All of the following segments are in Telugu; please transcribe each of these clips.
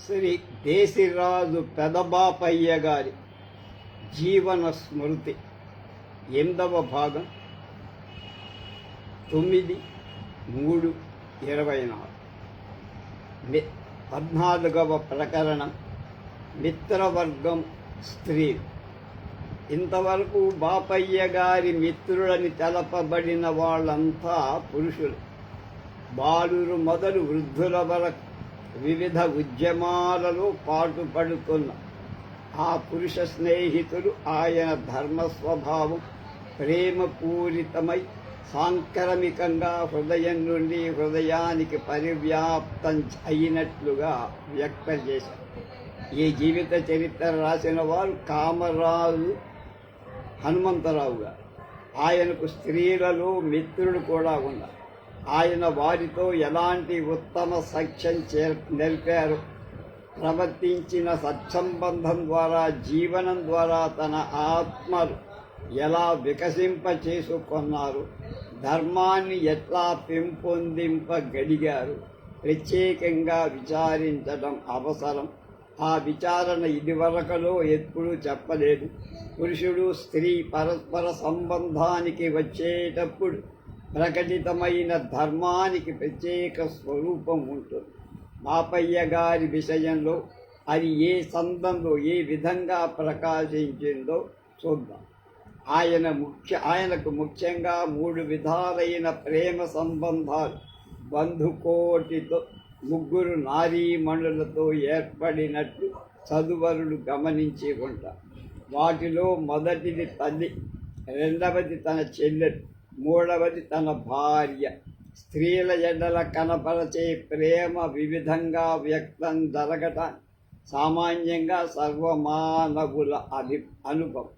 శ్రీ దేశిరాజు పెదబాపయ్య గారి జీవన స్మృతి 8వ భాగం 9/3/24 14వ ప్రకరణం మిత్రవర్గం స్త్రీ. ఇంతవరకు బాపయ్య గారి మిత్రులని తెలపబడిన వాళ్ళంతా పురుషులు. బాలురు మొదలు వృద్ధుల వరకు వివిధ ఉద్యమాలలో పాటుపడుతున్న ఆ పురుష స్నేహితులు ఆయన ధర్మస్వభావం ప్రేమపూరితమై సాంక్రమికంగా హృదయం నుండి హృదయానికి పరివ్యాప్తం అయినట్లుగా వ్యక్తం చేశారు. ఈ జీవిత చరిత్ర రాసిన వారు కామరాజు హనుమంతరావు గారు. ఆయనకు స్త్రీలలో మిత్రుడు కూడా ఉన్నారు. ఆయన వారితో ఎలాంటి ఉత్తమ సఖ్యం నెరిపారు, ప్రవర్తించిన సత్సంబంధం ద్వారా జీవనం ద్వారా తన ఆత్మలు ఎలా వికసింపచేసుకున్నారు, ధర్మాన్ని ఎట్లా పెంపొందింపగలిగారు ప్రత్యేకంగా విచారించడం అవసరం. ఆ విచారణ ఇదివరకలో ఎప్పుడూ చెప్పలేదు. పురుషుడు స్త్రీ పరస్పర సంబంధానికి వచ్చేటప్పుడు ప్రకటితమైన ధర్మానికి ప్రత్యేక స్వరూపం ఉంటుంది. బాపయ్య గారి విషయంలో అది ఏ సందంలో ఏ విధంగా ప్రకాశించిందో చూద్దాం. ఆయనకు ముఖ్యంగా 3 విధాలైన ప్రేమ సంబంధాలు బంధుకోటితో 3 నారీమణులతో ఏర్పడినట్లు చదువరులు గమనించి ఉంటారు. వాటిలో మొదటిది తల్లి, రెండవది తన చెల్లెలు, మూడవది తన భార్య. స్త్రీల ఎడల కనపరచే ప్రేమ వివిధంగా వ్యక్తం జరగటానికి సామాన్యంగా సర్వమానవుల అనుభవం.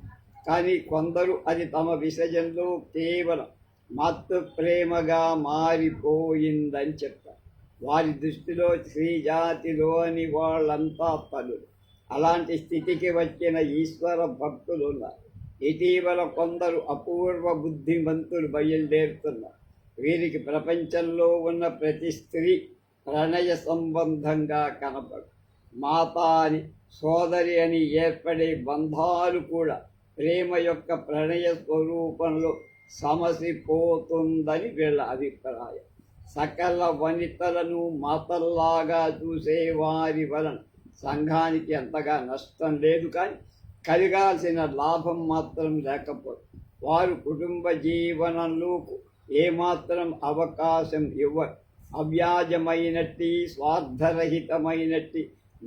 కానీ కొందరు అది తమ విషయంలో కేవలం మాతృ ప్రేమగా మారిపోయిందని చెప్తారు. వారి దృష్టిలో స్త్రీ జాతిలోని వాళ్ళంతా తల్లులు. అలాంటి స్థితికి వచ్చిన ఈశ్వర భక్తులు ఉన్నారు. ఇటీవల కొందరు అపూర్వ బుద్ధిమంతులు బయలుదేరుతున్నారు. వీరికి ప్రపంచంలో ఉన్న ప్రతి స్త్రీ ప్రణయ సంబంధంగా కనపడు. మాత అని, సోదరి అని ఏర్పడే బంధాలు కూడా ప్రేమ యొక్క ప్రణయ స్వరూపంలో సమసిపోతుందని వీళ్ళ అభిప్రాయం. సకల వనితలను మాతల్లాగా చూసే వారి వలన సంఘానికి అంతగా నష్టం లేదు, కానీ కలగాల్సిన లాభం మాత్రం లేకపోతే వారు కుటుంబ జీవనంలో ఏమాత్రం అవకాశం ఇవ్వరు. అవ్యాజమైనట్టి, స్వార్థరహితమైనట్టి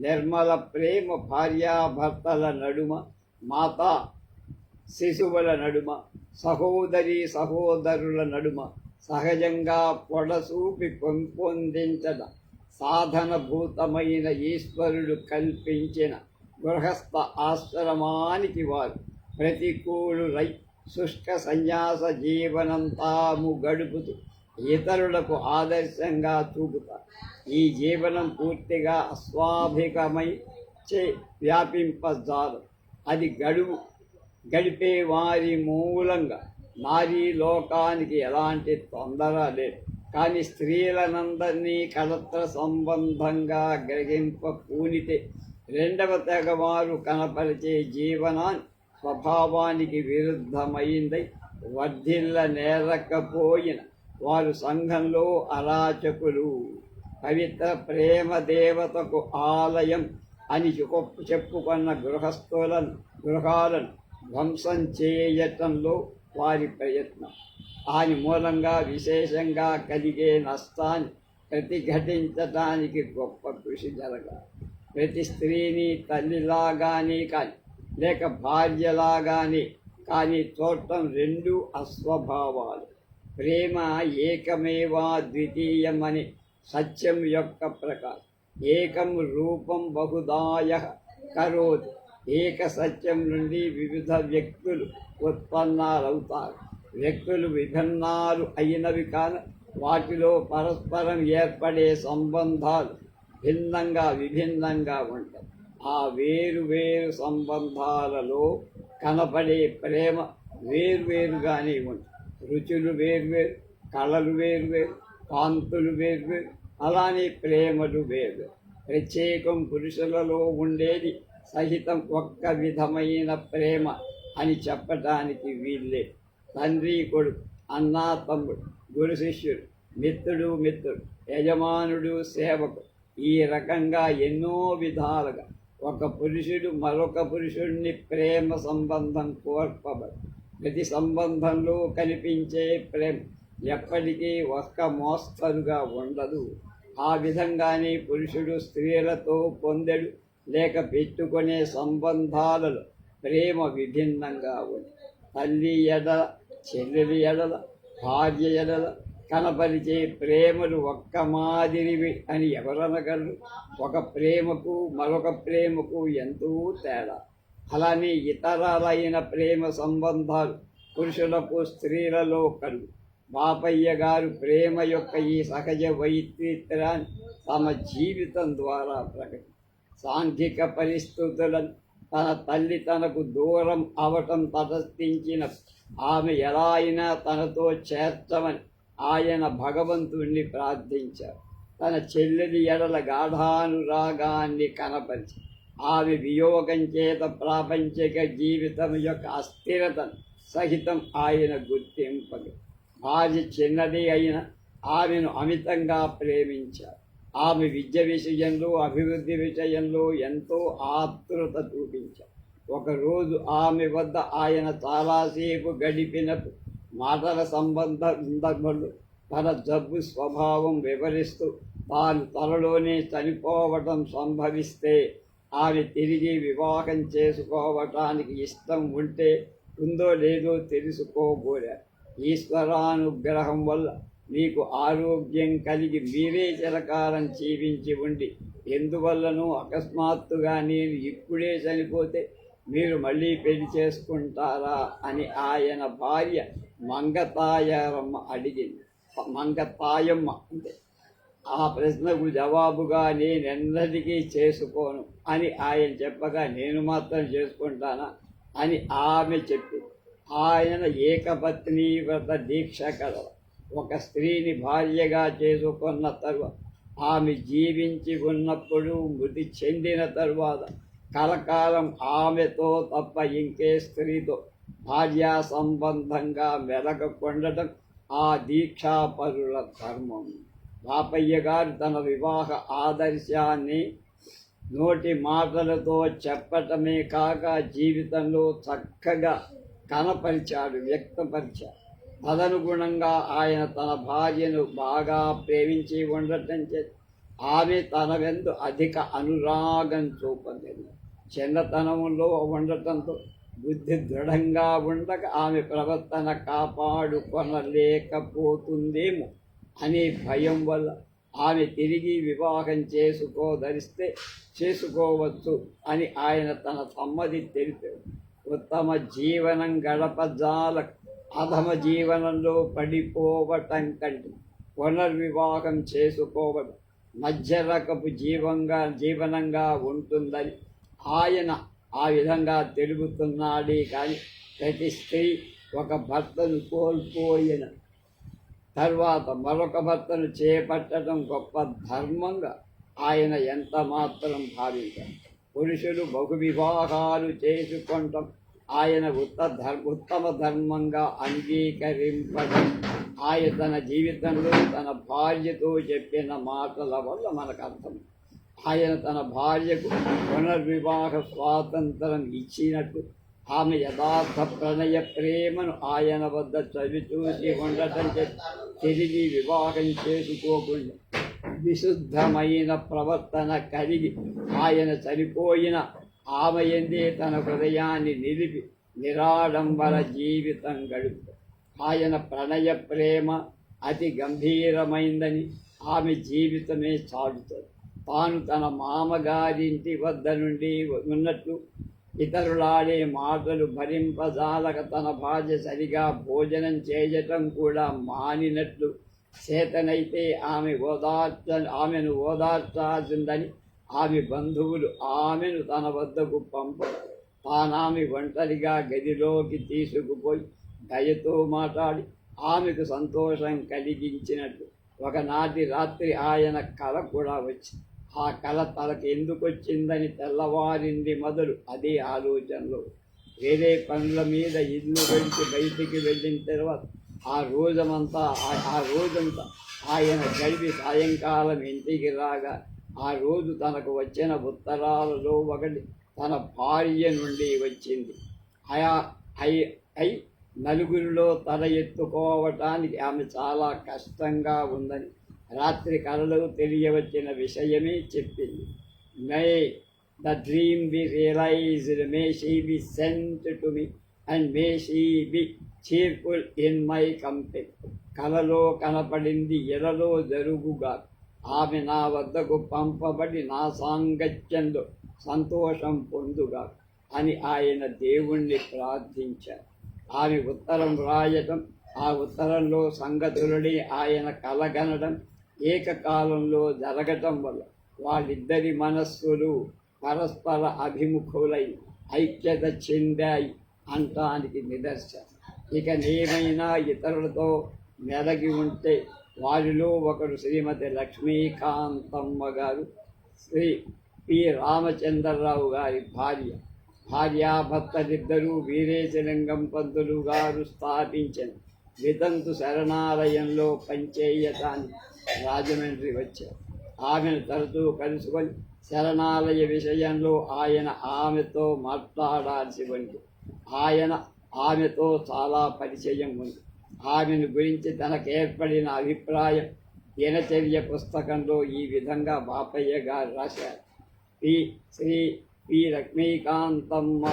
నిర్మల ప్రేమ భార్యాభర్తల నడుమ, మాతా శిశువుల నడుమ, సహోదరి సహోదరుల నడుమ సహజంగా పొడసూపి పెంపొందించడం సాధనభూతమైన ఈశ్వరుడు కల్పించిన గృహస్థ ఆశ్రమానికి వారు ప్రతికూలురై శుష్క సన్యాస జీవనం తాము గడుపుతూ ఇతరులకు ఆదర్శంగా చూపుతారు. ఈ జీవనం పూర్తిగా అస్వాభికమై వ్యాపింపజాలు. అది గడిపే వారి మూలంగా నారీ లోకానికి ఎలాంటి తొందర లేదు. కానీ స్త్రీలనందరినీ కలత్ర సంబంధంగా గ్రహింప పూనితే రెండవ తెగవారు కనపరిచే జీవనాన్ని స్వభావానికి విరుద్ధమైందై వర్ధిల్ల నేరకపోయిన వారు సంఘంలో అరాచకులు. పవిత్ర ప్రేమ దేవతకు ఆలయం అని చెప్పుకున్న గృహాలను ధ్వంసం చేయటంలో వారి ప్రయత్నం. దాని మూలంగా విశేషంగా కలిగే నష్టాన్ని ప్రతిఘటించటానికి గొప్ప కృషి జరగాలి. ప్రతి స్త్రీని తల్లిలాగానే కానీ లేక భార్యలాగానే కానీ చూడటం 2 అస్వభావాలు. ప్రేమ ఏకమేవా ద్వితీయమని సత్యం యొక్క ప్రకారం ఏకం రూపం బహుదాయ కరోతి. ఏక సత్యం నుండి వివిధ వ్యక్తులు ఉత్పన్నాలవుతారు. వ్యక్తులు విభిన్నాలు అయినవి కాని వాటిలో పరస్పరం ఏర్పడే సంబంధాలు విభిన్నంగా ఉంటాయి. ఆ వేరు సంబంధాలలో కనపడే ప్రేమ వేరుగానే ఉంటాయి. రుచులు వేర్వేరు, కళలు వేర్వేరు, కాంతులు వేర్వేరు, అలానే ప్రేమలు వేర్వేరు. ప్రత్యేకం పురుషులలో ఉండేది సహితం ఒక్క విధమైన ప్రేమ అని చెప్పటానికి వీళ్ళే. తండ్రి కొడుకు, అన్నా తమ్ముడు, గురు శిష్యుడు, మిత్రుడు, యజమానుడు సేవకు, ఈ రకంగా ఎన్నో విధాలుగా ఒక పురుషుడు మరొక పురుషుడిని ప్రేమ సంబంధం కోర్పబడి, ప్రతి సంబంధంలో కనిపించే ప్రేమ ఎప్పటికీ ఒక్క మోస్తరుగా ఉండదు. ఆ విధంగానే పురుషుడు స్త్రీలతో పొందెడు లేక పెట్టుకునే సంబంధాలలో ప్రేమ విభిన్నంగా ఉంది. తల్లి ఎడల, చెల్లెలి ఎడల, భార్య ఎడల కనపరిచే ప్రేమలు ఒక్క మాదిరివి అని ఎవరనగలరు? ఒక ప్రేమకు మరొక ప్రేమకు ఎంతో తేడా. అలానే ఇతరాలైన ప్రేమ సంబంధాలు పురుషులకు స్త్రీలలో కలుగు. బాపయ్య గారు ప్రేమ యొక్క ఈ సహజ వైచిత్రాన్ని తమ జీవితం ద్వారా ప్రకటి సాంఘిక పరిస్థితులను తన తల్లి తనకు దూరం అవటం తటస్థించిన ఆమె ఎలా అయినా తనతో చేర్చమని ఆయన భగవంతుణ్ణి ప్రార్థించారు. తన చెల్లెలి ఎడల గాఢానురాగాన్ని కనపరిచి ఆమె వియోగం చేత ప్రాపంచిక జీవితం యొక్క అస్థిరతను సహితం ఆయన గుర్తింపదు. భార్య చిన్నది అయిన ఆమెను అమితంగా ప్రేమించారు. ఆమె విద్య విషయంలో, అభివృద్ధి విషయంలో ఎంతో ఆతృత చూపించారు. ఒకరోజు ఆమె వద్ద ఆయన చాలాసేపు గడిపినప్పుడు మాటల సందర్భంలో తన జబ్బు స్వభావం వివరిస్తూ తాను త్వరలోనే చనిపోవటం సంభవిస్తే ఆమె తిరిగి వివాహం చేసుకోవటానికి ఇష్టం ఉందో లేదో తెలుసుకోబోరారు. ఈశ్వరానుగ్రహం వల్ల మీకు ఆరోగ్యం కలిగి మీరే చిరకాలం జీవించి ఉండి ఎందువల్లనూ అకస్మాత్తుగా నేను ఇప్పుడే చనిపోతే మీరు మళ్ళీ పెళ్లి చేసుకుంటారా అని ఆయన భార్య మంగతాయారమ్మ అడిగింది. మంగతాయమ్మ అంటే ఆ ప్రశ్నకు జవాబుగా నేనెన్నటికీ చేసుకోను అని ఆయన చెప్పగా నేను మాత్రం చేసుకుంటానా అని ఆమె చెప్పింది. ఆయన ఏకపత్ని వ్రత దీక్ష కలవ. ఒక స్త్రీని భార్యగా చేసుకున్న తరువాత ఆమె జీవించి ఉన్నప్పుడు మృతి చెందిన తరువాత కలకాలం ఆమెతో తప్ప ఇంకే స్త్రీతో భార్యా సంబంధంగా మెలగకొండటం ఆ దీక్షాపరుల ధర్మం. బాపయ్య గారు తన వివాహ ఆదర్శాన్ని నోటి మాటలతో చెప్పటమే కాక జీవితంలో చక్కగా కనపరిచాడు, వ్యక్తపరిచాడు. తదనుగుణంగా ఆయన తన భార్యను బాగా ప్రేమించి ఉండటం చేత ఆమె తన వెందు అధిక అనురాగం చూపలేదు. చిన్నతనంలో ఉండటంతో బుద్ధి దృఢంగా ఉండక ఆమె ప్రవర్తన కాపాడుకొనలేకపోతుందేమో అనే భయం వల్ల ఆమె తిరిగి వివాహం చేసుకోదలిస్తే చేసుకోవచ్చు అని ఆయన తన సమ్మతి తెలిపాడు. ఉత్తమ జీవనం గడపజాల అధమ జీవనంలో పడిపోవటం కంటే పునర్వివాహం చేసుకోవడం మధ్య రకపు జీవనంగా ఉంటుందని ఆయన ఆ విధంగా తెలుపుతున్నాడే కానీ ప్రతి స్త్రీ ఒక భర్తను కోల్పోయిన తర్వాత మరొక భర్తను చేపట్టడం గొప్ప ధర్మంగా ఆయన ఎంత మాత్రం భావించారు. పురుషులు బహు వివాహాలు చేసుకుంటాం ఆయన ఉత్తమ ధర్మంగా అంగీకరింపడం ఆయన తన జీవితంలో తన భార్యతో చెప్పిన మాటల వల్ల మనకు అర్థం. ఆయన తన భార్యకు పునర్వివాహ స్వాతంత్రం ఇచ్చినట్టు ఆమె యథార్థ ప్రణయ ప్రేమను ఆయన వద్ద చవిచూసి ఉండటం తిరిగి వివాహం చేసుకోకుండా విశుద్ధమైన ప్రవర్తన కలిగి ఆయన చనిపోయిన ఆమె ఎందే తన హృదయాన్ని నిలిపి నిరాడంబర జీవితం గడుపు. ఆయన ప్రణయ ప్రేమ అతి గంభీరమైందని ఆమె జీవితమే చాటుతుంది. తాను తన మామగారింటి వద్ద నుండి ఉన్నట్లు ఇతరులాడే మాటలు భరింపజాలక తన భార్య సరిగా భోజనం చేయటం కూడా మానినట్లు చేతనైతే ఆమెను ఓదార్చాల్సిందని ఆమె బంధువులు ఆమెను తన వద్దకు పంపరు. తానామె ఒంటరిగా గదిలోకి తీసుకుపోయి దయతో మాట్లాడి ఆమెకు సంతోషం కలిగించినట్లు ఒకనాటి రాత్రి ఆయన కల కూడా వచ్చింది. ఆ కళ తనకు ఎందుకు వచ్చిందని తెల్లవారింది మొదలు అదే ఆలోచనలో. వేరే పనుల మీద ఇల్లు గడిచి బయటికి వెళ్ళిన తర్వాత ఆ రోజంతా ఆయన గడిపి సాయంకాలం ఇంటికి రాగా ఆ రోజు తనకు వచ్చిన ఉత్తరాలలో ఒకటి తన భార్య నుండి వచ్చింది. అయి నలుగురిలో తల ఎత్తుకోవటానికి ఆమె చాలా కష్టంగా ఉందని రాత్రి కలలో తెలియవచ్చిన విషయమే చెప్పింది. May the dream be realised, may she be sent to me and may she be cheerful in my company. కలలో కనపడింది ఎలలో జరుగుగా, ఆమె నా వద్దకు పంపబడి నా సాంగత్యంలో సంతోషం పొందుగా అని ఆయన దేవుణ్ణి ప్రార్థించారు. ఆమె ఉత్తరం రాయటం, ఆ ఉత్తరంలో సంగతులని ఆయన కలగనడం ఏకకాలంలో జరగటం వల్ల వాళ్ళిద్దరి మనస్సులు పరస్పర అభిముఖులై ఐక్యత చెందాయి అంటానికి నిదర్శనం. ఇక నేమైనా ఇతరులతో మెలగి ఉంటే వారిలో ఒకరు శ్రీమతి లక్ష్మీకాంతమ్మ గారు, శ్రీ పి రామచంద్రరావు గారి భార్యాభర్తలిద్దరూ వీరేశలింగం పంతులు గారు స్థాపించిన వితంతు శరణాలయంలో పనిచేయటానికి రాజమండ్రి వచ్చారు. ఆమెను తరచూ కలుసుకొని శరణాలయ విషయంలో ఆయన ఆమెతో మాట్లాడాల్సి ఉంది. ఆయన ఆమెతో చాలా పరిచయం ఉంది. ఆమెను గురించి తనకు ఏర్పడిన అభిప్రాయం దినచర్య పుస్తకంలో ఈ విధంగా బాపయ్య గారు రాశారు. శ్రీ పి లక్ష్మీకాంతమ్మ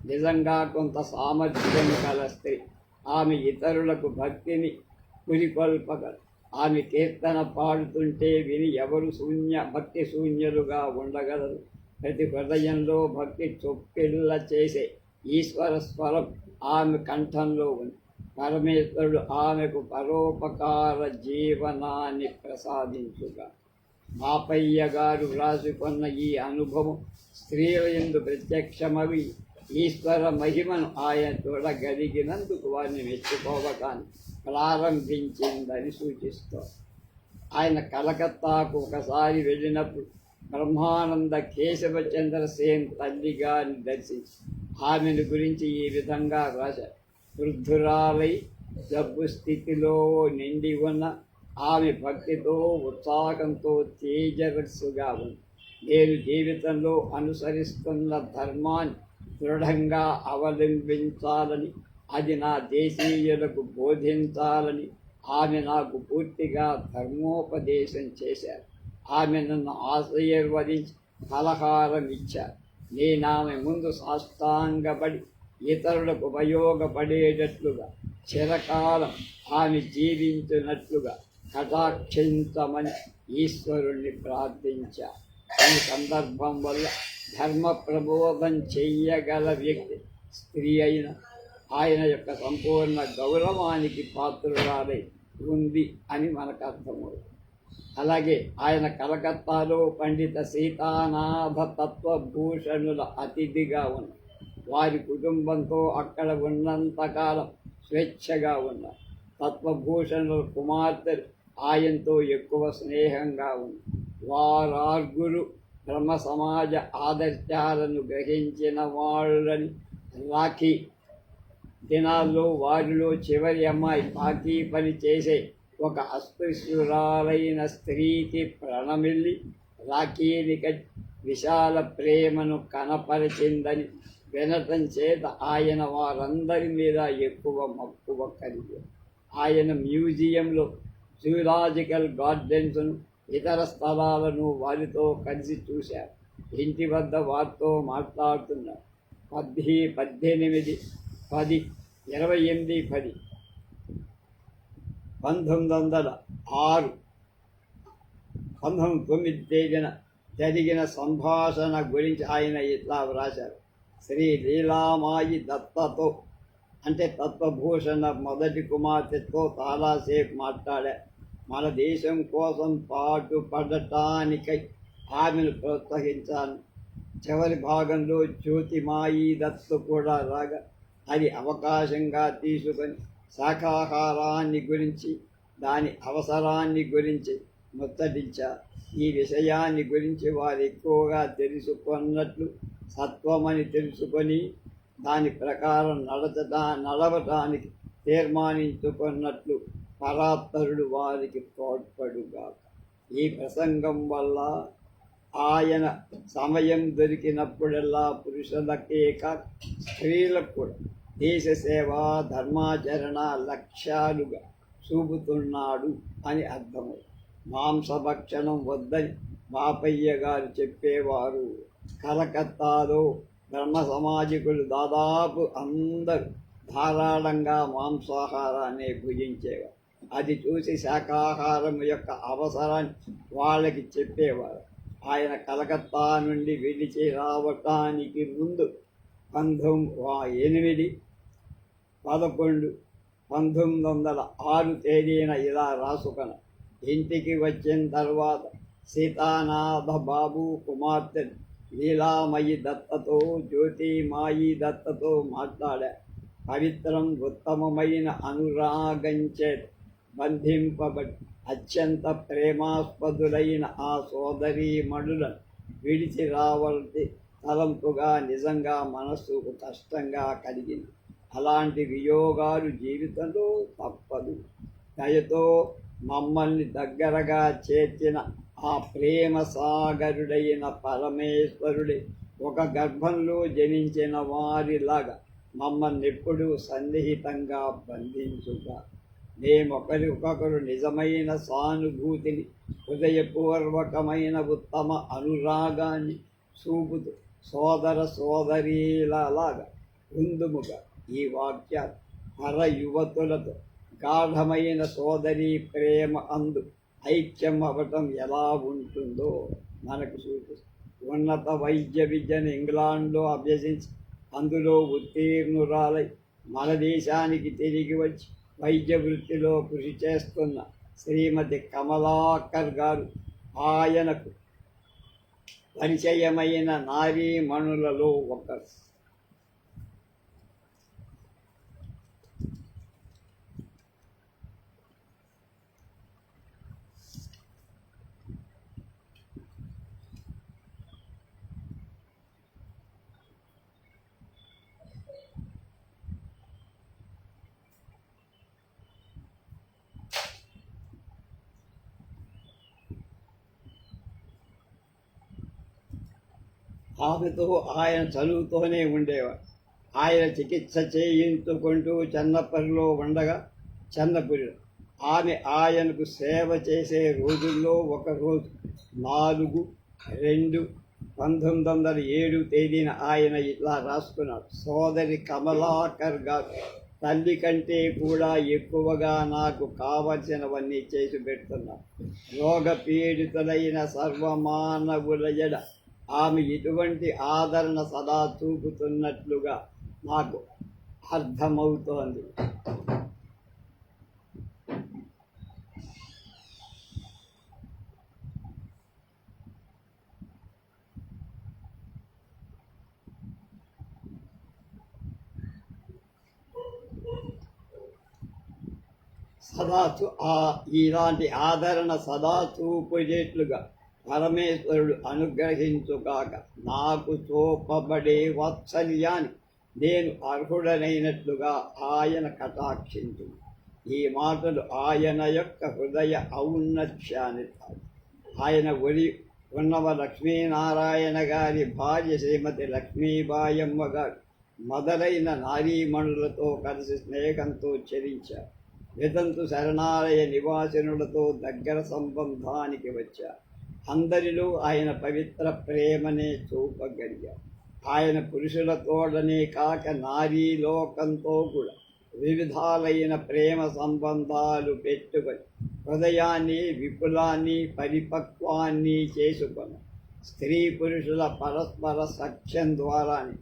నిజంగా కొంత సామర్థ్యం కల స్త్రీ. ఆమె ఇతరులకు భక్తిని పురికొల్పగలరు. ఆమె కీర్తన పాడుతుంటే విని ఎవరు భక్తి శూన్యులుగా ఉండగలరు. ప్రతి హృదయంలో భక్తి చొప్పిళ్ళ చేసే ఈశ్వర స్వరం ఆమె కంఠంలో ఉంది. పరమేశ్వరుడు ఆమెకు పరోపకార జీవనాన్ని ప్రసాదించుగా. బాపయ్య గారు వ్రాసుకున్న ఈ అనుభవం స్త్రీల యందు ప్రత్యక్షమవి ఈశ్వర మహిమను ఆయన చూడగలిగినందుకు వారిని మెచ్చుకోవటాన్ని ప్రారంభించిందని సూచిస్తారు. ఆయన కలకత్తాకు ఒకసారి వెళ్ళినప్పుడు బ్రహ్మానంద కేశవచంద్ర సేన్ తల్లి గారిని దర్శించి ఆమెను గురించి ఈ విధంగా రాశారు. వృద్ధురాలై జబ్బు స్థితిలో నిండి ఉన్న ఆమె భక్తితో ఉత్సాహంతో తేజస్సుగా ఉంది. నేను జీవితంలో అనుసరిస్తున్న ధర్మాన్ని దృఢంగా అవలంబించాలని, అది నా దేశీయులకు బోధించాలని ఆమె నాకు పూర్తిగా ధర్మోపదేశం చేశారు. ఆమె నన్ను ఆశీర్వదించి ఫలహారం ఇచ్చారు. నేను ఆమె ముందు సాష్టాంగపడి ఇతరులకు ఉపయోగపడేటట్లుగా చిరకాలం ఆమె జీవించినట్లుగా కటాక్షించమని ఈశ్వరుణ్ణి ప్రార్థించారు. ఈ సందర్భం వల్ల ధర్మ ప్రబోధం చెయ్యగల వ్యక్తి స్త్రీ అయిన ఆయన యొక్క సంపూర్ణ గౌరవానికి పాత్రురాలై ఉంది అని మనకు అర్థమవుతుంది. అలాగే ఆయన కలకత్తాలో పండిత సీతానాథ తత్వభూషణుల అతిథిగా ఉన్న వారి కుటుంబంతో అక్కడ ఉన్నంతకాలం స్వేచ్ఛగా ఉన్న తత్వభూషణుల కుమార్తెలు ఆయనతో ఎక్కువ స్నేహంగా ఉంది. వారార్గురు బ్రహ్మ సమాజ ఆదర్శాలను గ్రహించిన వాళ్ళని రాఖీ దినాల్లో వారిలో చివరి అమ్మాయి బాకీ పని చేసే ఒక అస్పృశ్యురాలైన స్త్రీకి ప్రణమిల్లి రాఖీనిక విశాల ప్రేమను కనపరిచిందని వినటం చేత ఆయన వారందరి మీద ఎక్కువ మక్కువ కలిగారు. ఆయన మ్యూజియంలో జూలాజికల్ గార్డెన్స్ను ఇతర స్థలాలను వారితో కలిసి చూశారు. ఇంటి వద్ద వారితో మాట్లాడుతున్నారు. 18, 10, 28, 10, 1906, 1909 తేదీన జరిగిన సంభాషణ గురించి ఆయన ఇట్లా వ్రాశారు. శ్రీ లీలామాయి దత్తతో అంటే తత్వభూషణ మొదటి కుమార్తెతో చాలాసేపు మాట్లాడా. మన దేశం కోసం పాటుపడటానికై ఆమెను ప్రోత్సహించాను. చివరి భాగంలో జ్యోతిమాయి దత్తు కూడా రాగా అది అవకాశంగా తీసుకొని శాఖాహారాన్ని గురించి దాని అవసరాన్ని గురించి ముచ్చటించారు. ఈ విషయాన్ని గురించి వారు ఎక్కువగా తెలుసుకున్నట్లు సత్వమని తెలుసుకొని దాని ప్రకారం నడవటానికి తీర్మానించుకున్నట్లు పరాత్పరుడు వారికి తోడ్పడుగాక. ఈ ప్రసంగం వల్ల ఆయన సమయం దొరికినప్పుడల్లా పురుషులకే కాక స్త్రీలకు కూడా దేశ సేవ ధర్మాచరణ లక్ష్యాలుగా చూపుతున్నాడు అని అర్థమవు. మాంసభక్షణం వద్దని బాపయ్య గారు చెప్పేవారు. కలకత్తాలో బ్రహ్మ సమాజికులు దాదాపు అందరూ ధారాళంగా మాంసాహారాన్ని భుజించేవారు. అది చూసి శాకాహారం యొక్క అవసరాన్ని వాళ్ళకి చెప్పేవారు. ఆయన కలకత్తా నుండి విడిచి రావటానికి ముందు 8/11/1906 తేదీన ఇలా రాసుకున్న ఇంటికి వచ్చిన తర్వాత సీతానాథ బాబు కుమార్తె లీలామయి దత్తతో జ్యోతిమాయి దత్తతో మాట్లాడా. పవిత్రం ఉత్తమమైన అనురాగంచే బంధింపబడి అత్యంత ప్రేమాస్పదులైన ఆ సోదరీమణులను విడిచి రావాల్సి తలంపుగా నిజంగా మనస్సుకు కష్టంగా కలిగింది. అలాంటి వియోగాలు జీవితంలో తప్పదు. దయతో మమ్మల్ని దగ్గరగా చేర్చిన ఆ ప్రేమ సాగరుడైన పరమేశ్వరుడే ఒక గర్భంలో జనించిన వారిలాగా మమ్మల్ని ఎప్పుడూ సన్నిహితంగా బంధించుగా. మేమొకరికొకరు నిజమైన సానుభూతిని హృదయపూర్వకమైన ఉత్తమ అనురాగాన్ని చూపుతూ సోదర సోదరీలలాగా ఉందుముగా. ఈ వాక్యాలు పర యువతులతో గాఢమైన సోదరీ ప్రేమ అందు ఐక్యం అవ్వటం ఎలా ఉంటుందో మనకు చూపిస్తుంది. ఉన్నత వైద్య విద్యను ఇంగ్లాండ్లో అభ్యసించి అందులో ఉత్తీర్ణురాలై మన దేశానికి తిరిగి వచ్చి వైద్య వృత్తిలో కృషి చేస్తున్న శ్రీమతి కమలాకర్ గారు ఆయనకు పరిచయమైన నారీమణులలో ఒకరు. ఆమెతో ఆయన చదువుతూనే ఉండేవారు. ఆయన చికిత్స చేయించుకుంటూ చెన్నపల్లిలో ఉండగా చెన్నపురిలో ఆమె ఆయనకు సేవ చేసే రోజుల్లో ఒకరోజు 4/2/1907 తేదీన ఆయన ఇలా రాసుకున్నాడు. సోదరి కమలాకర్ గారు తల్లి కంటే కూడా ఎక్కువగా నాకు కావలసినవన్నీ చేసి పెడుతున్నారు. రోగపీడితులైన సర్వమానవుల ఎడ ఆమె ఇటువంటి ఆదరణ సదా చూపుతున్నట్లుగా నాకు అర్థమవుతోంది. ఇలాంటి ఆదరణ సదా చూపుచేట్లుగా పరమేశ్వరుడు అనుగ్రహించుగాక. నాకు చూపబడే వాత్సల్యాన్ని నేను అర్హుడనైనట్లుగా ఆయన కటాక్షించు. ఈ మాటలు ఆయన యొక్క హృదయ ఔన్నత్యాన్ని ఆయన ఒరి ఉన్నవ లక్ష్మీనారాయణ గారి భార్య శ్రీమతి లక్ష్మీబాయమ్మ గారు మొదలైన నారీమణులతో కలిసి స్నేహంతో చరించారు. వితంతు శరణాలయ నివాసినులతో దగ్గర సంబంధానికి వచ్చారు. అందరిలో ఆయన పవిత్ర ప్రేమనే చూపగలిగారు. ఆయన పురుషులతోడనే కాక నారీ లోకంతో కూడా వివిధాలైన ప్రేమ సంబంధాలు పెట్టుకొని హృదయాన్ని విపులాన్ని పరిపక్వాన్ని చేసుకొని స్త్రీ పురుషుల పరస్పర సఖ్యం ద్వారానే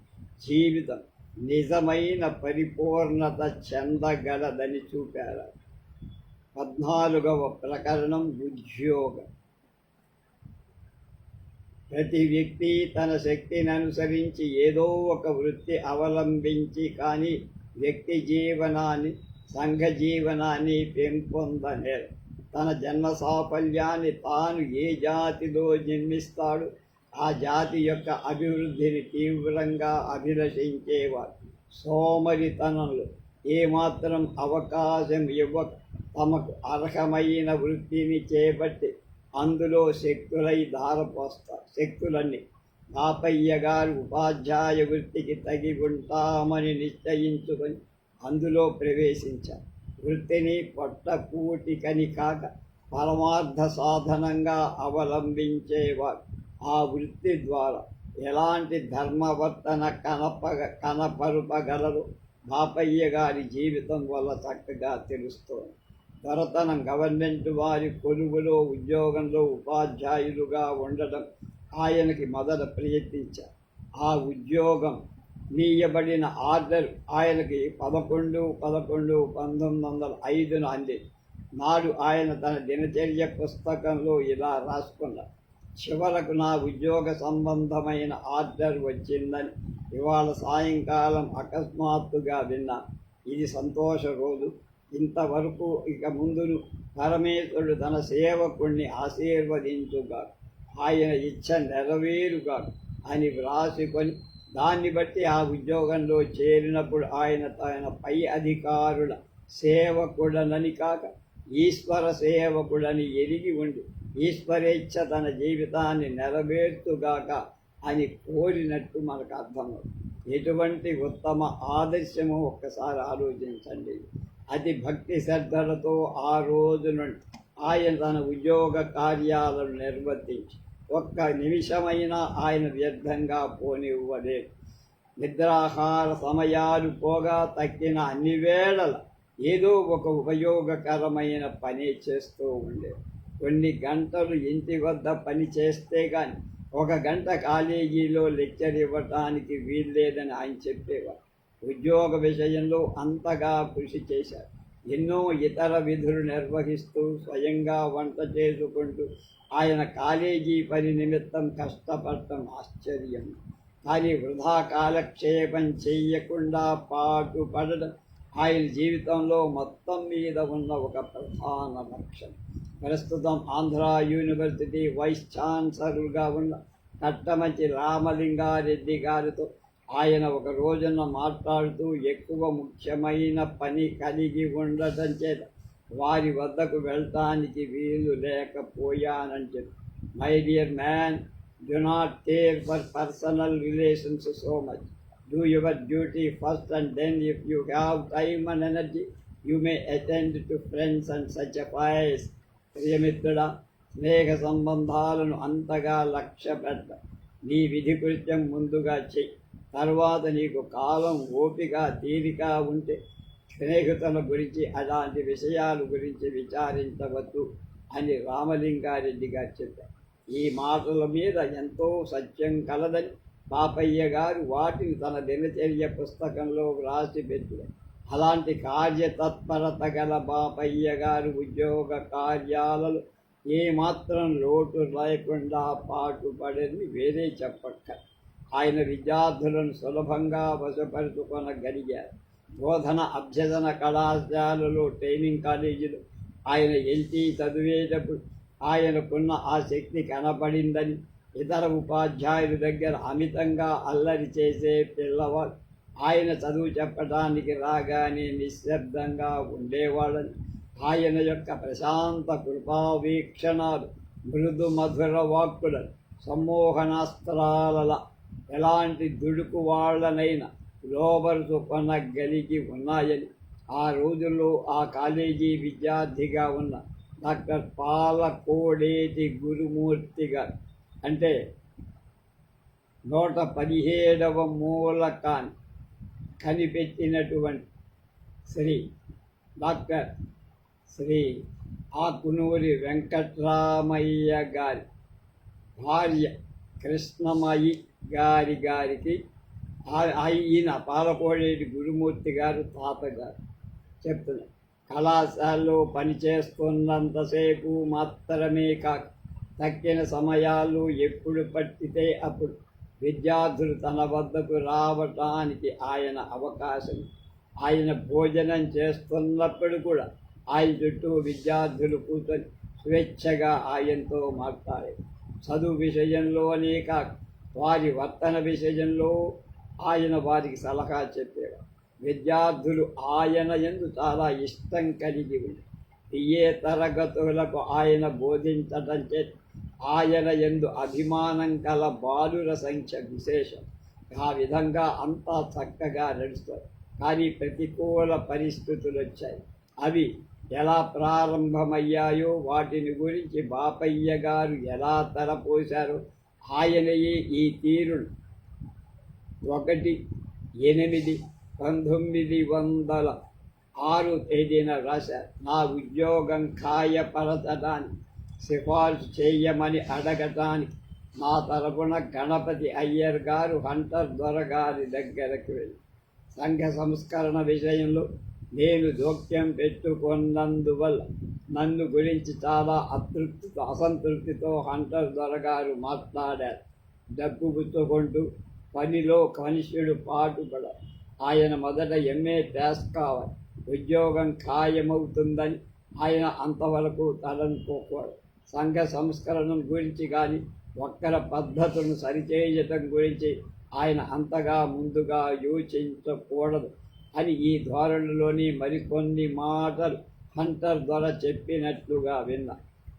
జీవితం నిజమైన పరిపూర్ణత చెందగలదని చూపారు. 14వ ప్రకరణం ఉద్యోగం. ప్రతి వ్యక్తి తన శక్తిని అనుసరించి ఏదో ఒక వృత్తి అవలంబించి కానీ వ్యక్తి జీవనాన్ని సంఘ జీవనాన్ని పెంపొందలేరు. తన జన్మ సాఫల్యాన్ని తాను ఏ జాతిలో జన్మిస్తాడు ఆ జాతి యొక్క అభివృద్ధిని తీవ్రంగా అభిలషించేవారు. సోమరితనంలో ఏమాత్రం అవకాశం ఇవ్వక తమకు అర్హమైన వృత్తిని చేపట్టి అందులో శక్తులై ధారపోస్తారు. శక్తులన్నీ బాపయ్య గారు ఉపాధ్యాయ వృత్తికి తగి ఉంటామని నిశ్చయించుకొని అందులో ప్రవేశించారు. వృత్తిని పొట్టకూటికని కాక పరమార్థ సాధనంగా అవలంబించేవారు. ఆ వృత్తి ద్వారా ఎలాంటి ధర్మవర్తన కనపరుపగలరు బాపయ్య గారి జీవితం వల్ల చక్కగా తెలుస్తోంది. దొరతనం గవర్నమెంట్ వారి కొలువులో ఉద్యోగంలో ఉపాధ్యాయులుగా ఉండడం ఆయనకి మొదట ప్రయత్నించారు. ఆ ఉద్యోగం నీయబడిన ఆర్డర్ ఆయనకి 11/11/1905 అంది. నాడు ఆయన తన దినచర్య పుస్తకంలో ఇలా రాసుకున్నారు: చివరకు నా ఉద్యోగ సంబంధమైన ఆర్డర్ వచ్చిందని ఇవాళ సాయంకాలం అకస్మాత్తుగా విన్నా. ఇది సంతోష రోజు. ఇంతవరకు ఇక ముందును పరమేశ్వరుడు తన సేవకుణ్ణి ఆశీర్వదించుగా, ఆయన ఇచ్చ నెరవేరుగా అని వ్రాసుకొని దాన్ని బట్టి ఆ ఉద్యోగంలో చేరినప్పుడు ఆయన తన పై అధికారుల సేవకుడనని కాక ఈశ్వర సేవకుడని ఎరిగి ఉండి ఈశ్వరేచ్ఛ తన జీవితాన్ని నెరవేర్చుగాక అని కోరినట్టు మనకు అర్థమవుతుంది. ఎటువంటి ఉత్తమ ఆదర్శము ఒక్కసారి ఆలోచించండి. అతి భక్తి శ్రద్ధలతో ఆ రోజు నుండి ఆయన తన ఉద్యోగ కార్యాలను నిర్వర్తించి ఒక్క నిమిషమైనా ఆయన వ్యర్థంగా పోనివ్వలేదు. నిద్రాహార సమయాలు పోగా తక్కిన అన్ని వేళల ఏదో ఒక ఉపయోగకరమైన పని చేస్తూ ఉండేది. కొన్ని గంటలు ఇంటి వద్ద పని చేస్తే కానీ 1 గంట కాలేజీలో లెక్చర్ ఇవ్వటానికి వీల్లేదని ఆయన చెప్పేవారు. ఉద్యోగ విషయంలో అంతగా కృషి చేశారు. ఎన్నో ఇతర విధులు నిర్వహిస్తూ స్వయంగా వంట చేసుకుంటూ ఆయన కాలేజీ పని నిమిత్తం కష్టపడటం ఆశ్చర్యం. కానీ వృధా కాలక్షేపం చెయ్యకుండా పాటుపడడం ఆయన జీవితంలో మొత్తం మీద ఉన్న ఒక ప్రధాన లక్ష్యం. ప్రస్తుతం ఆంధ్ర యూనివర్సిటీ వైస్ ఛాన్సలర్గా ఉన్న కట్టమంచి రామలింగారెడ్డి గారితో ఆయన ఒక రోజున మాట్లాడుతూ ఎక్కువ ముఖ్యమైన పని కలిగి ఉండటం చేత వారి వద్దకు వెళ్ళటానికి వీలు లేకపోయానని చెప్పి, my dear man, do not care for personal relations so much. Do your duty first, and then if you have time and energy, you may attend to friends and such affairs. ప్రియమిత్రుడా, స్నేహ సంబంధాలను అంతగా లక్ష్య పెట్ట. నీ విధి కృత్యం ముందుగా చెయ్యి. తర్వాత నీకు కాలం, ఓపిక, తీరిక ఉంటే స్నేహితుల గురించి అలాంటి విషయాల గురించి విచారించవద్దు అని రామలింగారెడ్డి గారు చెప్పారు. ఈ మాటల మీద ఎంతో సత్యం కలదని బాపయ్య గారు వాటిని తన దినచర్య పుస్తకంలో వ్రాసి పెట్టారు. అలాంటి కార్యతత్పరత గల బాపయ్య గారు ఉద్యోగ కార్యాలలో ఏమాత్రం లోటు లేకుండా పాటుపడని వేరే చెప్పక్క. ఆయన విద్యార్థులను సులభంగా వశపరుచుకొనగలిగారు. బోధన అభ్యసన కళాశాలలో, ట్రైనింగ్ కాలేజీలో ఆయన ఎల్టీ చదివేటప్పుడు ఆయనకున్న ఆ శక్తి కనపడిందని, ఇతర ఉపాధ్యాయుల దగ్గర అమితంగా అల్లరి చేసే పిల్లవాడు ఆయన చదువు చెప్పడానికి రాగానే నిశ్శబ్దంగా ఉండేవాళ్ళని, ఆయన యొక్క ప్రశాంత కృపావీక్షణాలు మృదు మధుర వాక్కులను సమ్మోహనాస్త్రాల ఎలాంటి దుడుకు వాళ్ళనైనా లోబరుచుకొనగలిగి ఉన్నాయని ఆ రోజుల్లో ఆ కాలేజీ విద్యార్థిగా ఉన్న డాక్టర్ పాలకోడేటి గురుమూర్తి గారు, అంటే 117వ మూలకాన్ని కనిపెట్టినటువంటి డాక్టర్ శ్రీ ఆకునూరి వెంకట్రామయ్య గారి భార్య కృష్ణమయి గారికి ఈయన పాలకోడేటి గురుమూర్తి గారు తాతగారు చెప్తున్నారు. కళాశాలలో పనిచేస్తున్నంతసేపు మాత్రమే కాక తక్కిన సమయాలు ఎప్పుడు పట్టితే అప్పుడు విద్యార్థులు తన వద్దకు రావటానికి ఆయన అవకాశం. ఆయన భోజనం చేస్తున్నప్పుడు కూడా ఆయన చుట్టూ విద్యార్థులు కూర్చొని స్వేచ్ఛగా ఆయనతో మాట్లాడే చదువు విషయంలోనే కాక వారి వర్తన విషయంలో ఆయన వారికి సలహా చెప్పేవారు. విద్యార్థులు ఆయన యందు చాలా ఇష్టం కలిగి ఉంది. ఏ తరగతులకు ఆయన బోధించటం చేత ఆయన యందు అభిమానం కల బాలుర సంఖ్య విశేషం. ఆ విధంగా అంతా చక్కగా నడుస్తారు. కానీ ప్రతికూల పరిస్థితులు వచ్చాయి. అవి ఎలా ప్రారంభమయ్యాయో వాటిని గురించి బాపయ్య గారు ఎలా తలపోశారో ఆయనయే ఈ తీరును 1/8/1906 తేదీన రాశారు. నా ఉద్యోగం ఖాయపరచడానికి సిఫార్సు చేయమని అడగటానికి నా తరపున గణపతి అయ్యర్ గారు హంటర్ దొరగారి దగ్గరకు వెళ్ళి సంఘ సంస్కరణ విషయంలో నేను జోక్యం పెట్టుకున్నందువల్ల నన్ను గురించి చాలా అసంతృప్తితో హంటర్ దొరగారు మాట్లాడారు. డబ్బు పుచ్చుకుంటూ పనిలో కనిష్ఠుడు పాటుపడ ఆయన మొదట ఎంఏ పాస్ కావాలి, ఉద్యోగం ఖాయమవుతుందని ఆయన అంతవరకు తలనుకోకూడదు. సంఘ సంస్కరణం గురించి కానీ ఒక్కర పద్ధతులను సరిచేయటం గురించి ఆయన అంతగా ముందుగా యోచించకూడదు అని ఈ ధోరణిలోని మరికొన్ని మాటలు హంటర్ ద్వారా చెప్పినట్లుగా విన్నా.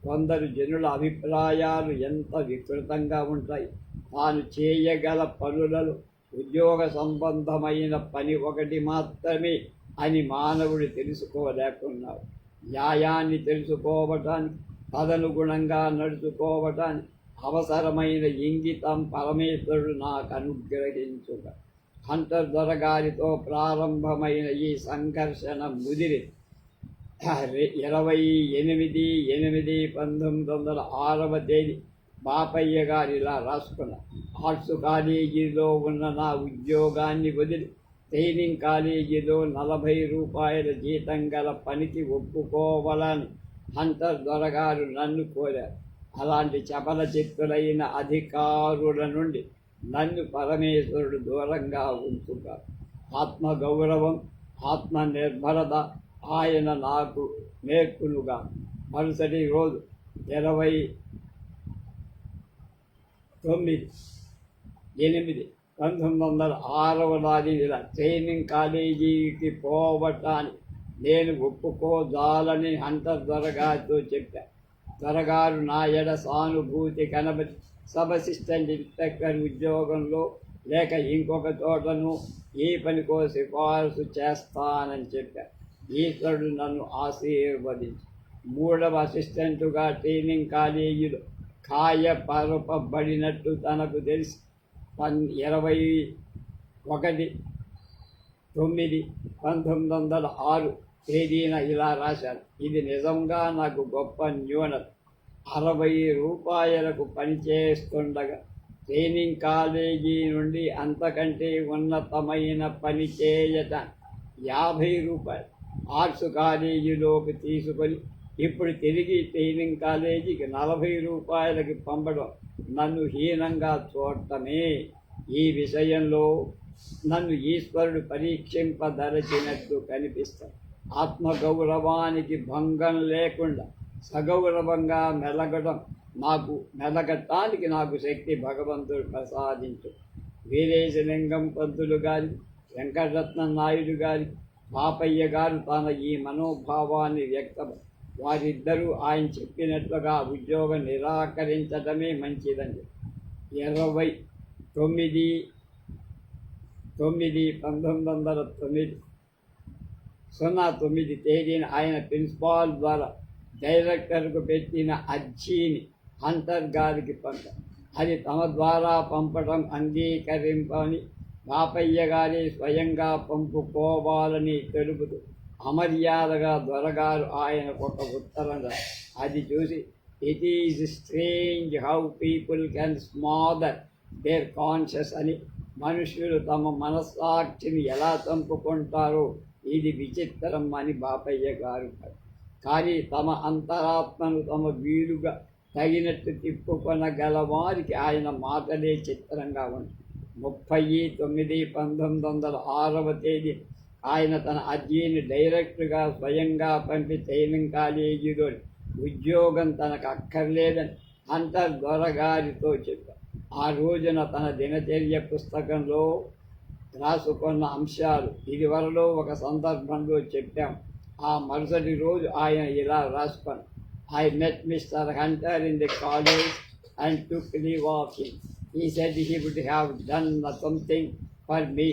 కొందరు జనుల అభిప్రాయాలు ఎంత వికృతంగా ఉంటాయి. తాను చేయగల పనులలో ఉద్యోగ సంబంధమైన పని ఒకటి మాత్రమే అని మానవుడు తెలుసుకోలేకున్నాడు. న్యాయాన్ని తెలుసుకోవటానికి తదనుగుణంగా నడుచుకోవటానికి అవసరమైన ఇంగితం పరమేశ్వరుడు నాకు అనుగ్రహించుట. హంటర్ దొరగారితో ప్రారంభమైన ఈ సంఘర్షణ ముదిరి 28/8/1906 తేదీ బాపయ్య గారు ఇలా రాసుకున్నారు. ఆర్ట్స్ కాలేజీలో ఉన్న నా ఉద్యోగాన్ని వదిలి ట్రైనింగ్ కాలేజీలో 40 రూపాయల జీతం గల పనికి ఒప్పుకోవాలని హంటర్ దొరగారు నన్ను కోరారు. అలాంటి చపల చిత్తులైన అధికారుల నుండి నన్ను పరమేశ్వరుడు దూరంగా ఉంచుతారు. ఆత్మగౌరవం, ఆత్మనిర్భరత ఆయన నాకు నేర్పులుగా. మరుసటి రోజు 29/8/1906 ఇలా ట్రైనింగ్ కాలేజీకి పోవటానికి నేను ఒప్పుకోజాలని హంటర్ దొరగారితో చెప్పాను. దొరగారు నా ఎడ సానుభూతి కనబడి సబ్ అసిస్టెంట్ ఇన్స్పెక్టర్ ఉద్యోగంలో లేక ఇంకొక చోటను ఈ పనికో సిఫారసు చేస్తానని చెప్పారు. ఈశ్వరుడు నన్ను ఆశీర్వదించి 3వ అసిస్టెంటుగా ట్రైనింగ్ కాలేజీలో ఖాయపరపబడినట్టు తనకు తెలిసి 21/9/1906 తేదీన ఇలా రాశాను. ఇది నిజంగా నాకు గొప్ప న్యూనత. 60 రూపాయలకు పనిచేస్తుండగా ట్రైనింగ్ కాలేజీ నుండి అంతకంటే ఉన్నతమైన పని చేయటానికి 50 రూపాయలు ఆర్ట్స్ కాలేజీలోకి తీసుకొని ఇప్పుడు తిరిగి ట్రైనింగ్ కాలేజీకి 40 రూపాయలకి పంపడం నన్ను హీనంగా చూడటమే. ఈ విషయంలో నన్ను ఈశ్వరుడు పరీక్షింపదలచినట్టు కనిపిస్తాడు. ఆత్మగౌరవానికి భంగం లేకుండా సగౌరవంగా మెలగటానికి నాకు శక్తి భగవంతుడు ప్రసాదించు. వీరేశలింగం పంతులు గారి, వెంకటరత్న నాయుడు గారి, బాపయ్య గారు తన ఈ మనోభావాన్ని వారిద్దరూ ఆయన చెప్పినట్లుగా ఉద్యోగం నిరాకరించడమే మంచిదని 29/9/1909 తేదీన ఆయన ప్రిన్సిపాల్ ద్వారా డైరెక్టర్కు పెట్టిన అర్జీని హంటర్ గారికి పంపారు. అది తమ ద్వారా పంపడం అంగీకరింపని బాపయ్య గారి స్వయంగా పంపుకోవాలని తెలుపుతూ అమర్యాదగా దొరగారు ఆయనకు ఒక ఉత్తరం. అది చూసి it is strange how people can smother their conscious అని, మనుషులు తమ మనస్సాక్షిని ఎలా చంపుకుంటారో ఇది విచిత్రం అని బాపయ్య గారు. కానీ తమ అంతరాత్మను తమ వీలుగా తగినట్టు తిప్పుకొనగలవారికి ఆయన మాటలే చిత్రంగా ఉంది. 30/9/1906 తేదీ ఆయన తన అర్జీని డైరెక్ట్గా స్వయంగా పంపి ట్రైనింగ్ కాలేజీలో ఉద్యోగం తనకు అక్కర్లేదని హంటర్ దొరగారితో చెప్పారు. ఆ రోజున తన దినచర్య పుస్తకంలో రాసుకున్న అంశాలు ఇదివరలో ఒక సందర్భంలో చెప్పాం. ఆ మరుసటి రోజు ఆయన ఇలా రాసుకున్నారు. I met Mr. Hunter in the college and took leave of him. He said he would have done something for me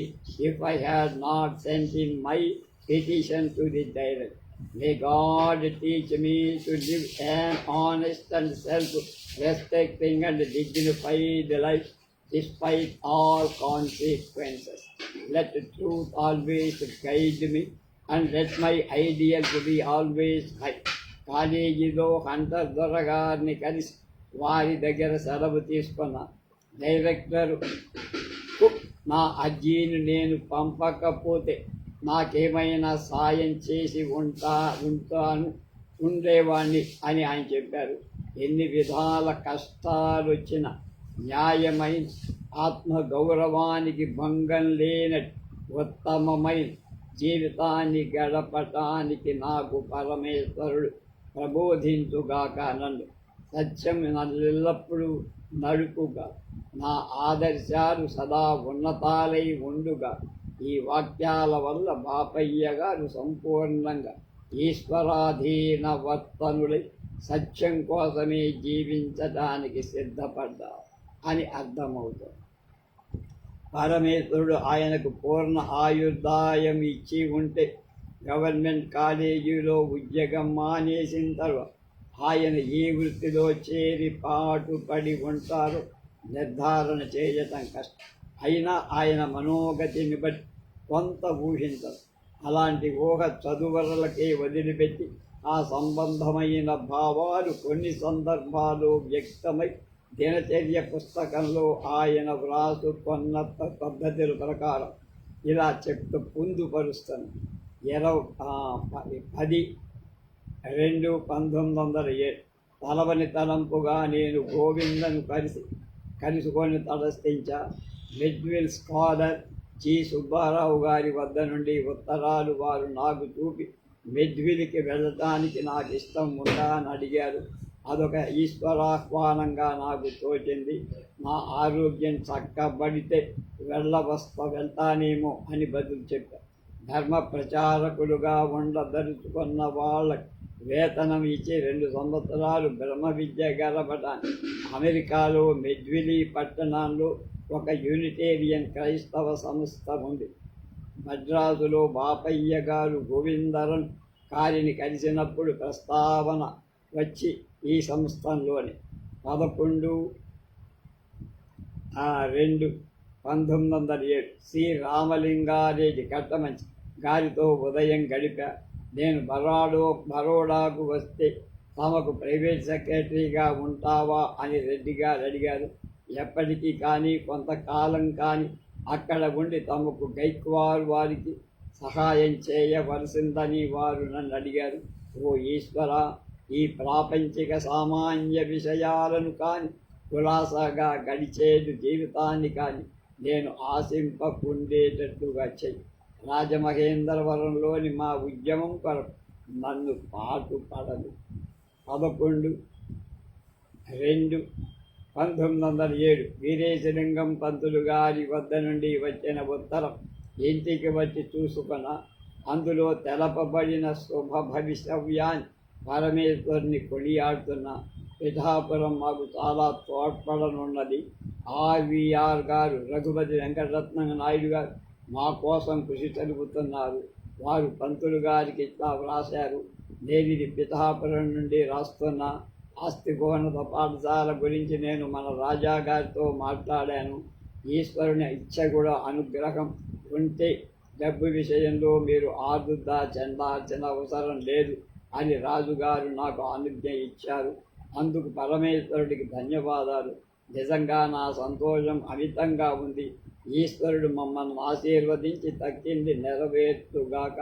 if I had not sent in my petition to the director. May God teach me to live an honest and self-respecting and dignified life despite all consequences. Let truth always guide me and let my ideals be always high. కాలేజీలో హంటర్ దొరగారిని కలిసి వారి దగ్గర సెలవు తీసుకున్న డైరెక్టర్ నా అర్జీని నేను పంపకపోతే నాకేమైనా సాయం చేసి ఉండేవాణ్ణి అని ఆయన చెప్పారు. ఎన్ని విధాల కష్టాలు వచ్చినా న్యాయమైన ఆత్మగౌరవానికి భంగం లేనట్టు ఉత్తమమైన జీవితాన్ని గడపటానికి నాకు పరమేశ్వరుడు ప్రబోధించుగాక. నన్ను సత్యం నల్లెల్లప్పుడూ నడుపుగా, నా ఆదర్శాలు సదా ఉన్నతాలై ఉండుగా. ఈ వాక్యాల వల్ల బాపయ్య గారు సంపూర్ణంగా ఈశ్వరాధీనవర్తనులై సత్యం కోసమే జీవించడానికి సిద్ధపడ్డారు అని అర్థమవుతుంది. పరమేశ్వరుడు ఆయనకు పూర్ణ ఆయుర్దాయం ఇచ్చి ఉంటే గవర్నమెంట్ కాలేజీలో ఉద్యోగం మానేసిన తర్వాత ఆయన ఏ వృత్తిలో చేరి పాటుపడి ఉంటారో నిర్ధారణ చేయటం కష్టం. అయినా ఆయన మనోగతిని బట్టి కొంత ఊహించరు. అలాంటి ఊహ చదువరులకే వదిలిపెట్టి ఆ సంబంధమైన భావాలు కొన్ని సందర్భాలు వ్యక్తమై దినచర్య పుస్తకంలో ఆయన వ్రాసుకున్న పద్ధతుల ప్రకారం ఇలా చెప్తూ పొందుపరుస్తాను. 10/2/1907 తలవని తలంపుగా నేను గోవిందను కలుసుకొని తలస్థించా. మెడ్విల్ స్కాలర్ జి సుబ్బారావు గారి వద్ద నుండి ఉత్తరాలు వారు నాకు చూపి మెడ్విల్కి వెళ్ళటానికి నాకు ఇష్టం ఉందా అని అడిగారు. అదొక ఈశ్వరాహ్వానంగా నాకు తోచింది. నా ఆరోగ్యం చక్కబడితే వెళ్తానేమో అని బదులు చెప్పారు. ధర్మ ప్రచారకులుగా ఉండదలుచుకున్న వాళ్ళకి వేతనం ఇచ్చి 2 సంవత్సరాలు బ్రహ్మ విద్య గడపడానికి అమెరికాలో మెడ్విలీ పట్టణంలో ఒక యూనిటేరియన్ క్రైస్తవ సంస్థ ఉంది. మద్రాసులో బాపయ్య గారు గోవిందరన్ గారిని కలిసినప్పుడు ప్రస్తావన వచ్చి ఈ సంస్థలోని 11/2/1907 శ్రీ రామలింగారెడ్డి కట్టమంచి గారితో ఉదయం గడిపా. నేను బరోడాకు వస్తే తమకు ప్రైవేట్ సెక్రటరీగా ఉంటావా అని రెడ్డి గారు అడిగారు. ఎప్పటికీ కానీ కొంతకాలం కానీ అక్కడ ఉండి తమకు గైక్వార్ వారికి సహాయం చేయవలసిందని వారు నన్ను అడిగారు. ఓ ఈశ్వర, ఈ ప్రాపంచిక సామాన్య విషయాలను కానీ కులాసాగా గడిచేది జీవితాన్ని కానీ నేను ఆశింపకుండేటట్టుగా చెయ్యి. రాజమహేంద్రవరంలోని మా ఉద్యమం కొరకు నన్ను పాటుపడదు. 11/2/1907 వీరేశలింగం పంతులు గారి వద్ద నుండి వచ్చిన ఉత్తరం ఇంటికి వచ్చి చూసుకున్న అందులో తెలపబడిన శుభ భవిష్యవ్యాన్ని పరమేశ్వరుని కొనియాడుతున్న పిఠాపురం మాకు చాలా తోడ్పడనున్నది. ఆర్వీఆర్ గారు రఘుపతి వెంకటరత్న నాయుడు గారు మా కోసం కృషి జరుపుతున్నారు. వారు పంతులు గారికి ఇట్లా వ్రాశారు. నేను ఇది పిఠాపురం నుండి రాస్తున్న ఆస్తికోన్నత పాఠశాల గురించి నేను మన రాజా గారితో మాట్లాడాను. ఈశ్వరుని ఇచ్చ కూడా అనుగ్రహం ఉంటే డబ్బు విషయంలో మీరు ఆదుద్దా చెందాల్సిన అవసరం లేదు అని రాజుగారు నాకు అనుజ్ఞ ఇచ్చారు. అందుకు పరమేశ్వరుడికి ధన్యవాదాలు. నిజంగా నా సంతోషం అమితంగా ఉంది. ఈశ్వరుడు మమ్మల్ని ఆశీర్వదించి తక్కింది నెరవేర్చుగాక.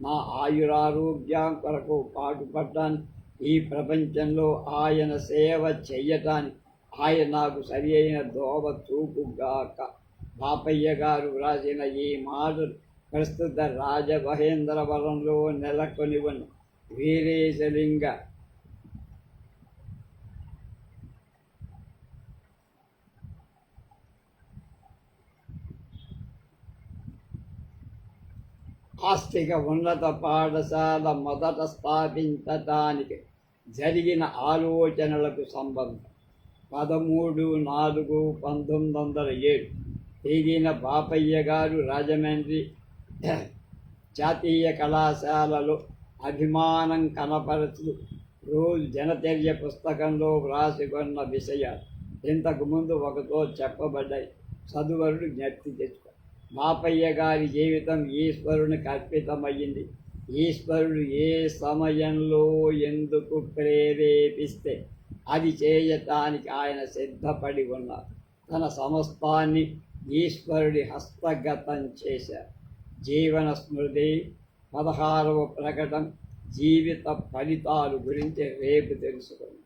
నా ఆయురారోగ్యం కొరకు పాటుపడ్డానికి ఈ ప్రపంచంలో ఆయన సేవ చెయ్యటానికి ఆయన నాకు సరి అయిన దోవ చూపుగాక. బాపయ్య గారు వ్రాసిన ఈ మాటలు ప్రస్తుత రాజమహేంద్రవరంలో నెలకొని ఉన్న వీరేశలింగ ఆస్తిక ఉన్నత పాఠశాల మొదట స్థాపించటానికి జరిగిన ఆలోచనలకు సంబంధం 13/4/1907 తేదీన బాపయ్య గారు రాజమండ్రి జాతీయ కళాశాలలో అభిమానం కనపరుచు రోజు జనచర్య పుస్తకంలో వ్రాసుకున్న విషయాలు ఇంతకు ముందు ఒకతో చెప్పబడ్డాయి. చదువరుడు జ్ఞప్తి తెచ్చుకో. బాపయ్య గారి జీవితం ఈశ్వరునికి అర్పితమయ్యింది. ఈశ్వరుడు ఏ సమయంలో ఎందుకు ప్రేరేపిస్తే అది చేయటానికి ఆయన సిద్ధపడి ఉన్నారు. తన సమస్తాన్ని ఈశ్వరుడి హస్తగతం చేశారు. జీవన స్మృతి 16వ ప్రకటన జీవిత ఫలితాలు గురించి రేపు తెలుసుకుందాం.